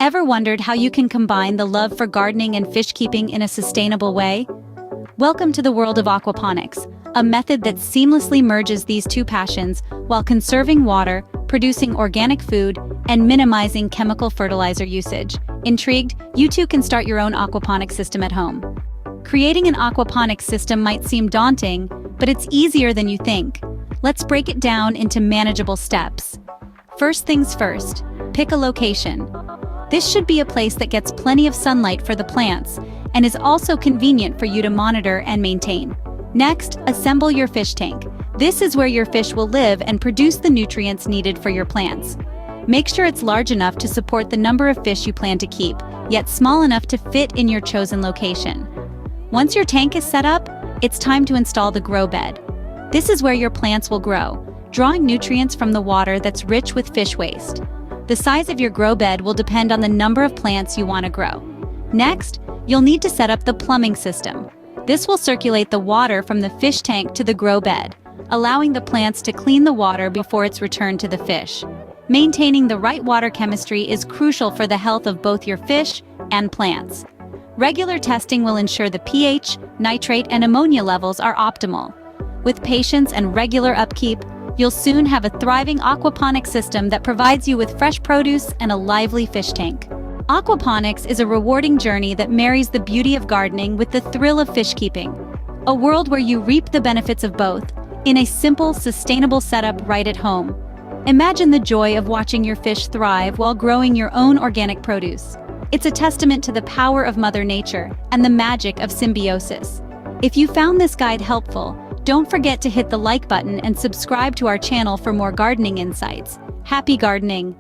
Ever wondered how you can combine the love for gardening and fish keeping in a sustainable way? Welcome to the world of aquaponics, a method that seamlessly merges these two passions while conserving water, producing organic food, and minimizing chemical fertilizer usage. Intrigued? You too can start your own aquaponics system at home. Creating an aquaponics system might seem daunting, but it's easier than you think. Let's break it down into manageable steps. First things first, pick a location. This should be a place that gets plenty of sunlight for the plants and is also convenient for you to monitor and maintain. Next, assemble your fish tank. This is where your fish will live and produce the nutrients needed for your plants. Make sure it's large enough to support the number of fish you plan to keep, yet small enough to fit in your chosen location. Once your tank is set up, it's time to install the grow bed. This is where your plants will grow, drawing nutrients from the water that's rich with fish waste. The size of your grow bed will depend on the number of plants you want to grow. Next, you'll need to set up the plumbing system. This will circulate the water from the fish tank to the grow bed, allowing the plants to clean the water before it's returned to the fish. Maintaining the right water chemistry is crucial for the health of both your fish and plants. Regular testing will ensure the pH, nitrate, and ammonia levels are optimal. With patience and regular upkeep, you'll soon have a thriving aquaponics system that provides you with fresh produce and a lively fish tank. Aquaponics is a rewarding journey that marries the beauty of gardening with the thrill of fish keeping. A world where you reap the benefits of both, in a simple, sustainable setup right at home. Imagine the joy of watching your fish thrive while growing your own organic produce. It's a testament to the power of Mother Nature and the magic of symbiosis. If you found this guide helpful, don't forget to hit the like button and subscribe to our channel for more gardening insights. Happy gardening!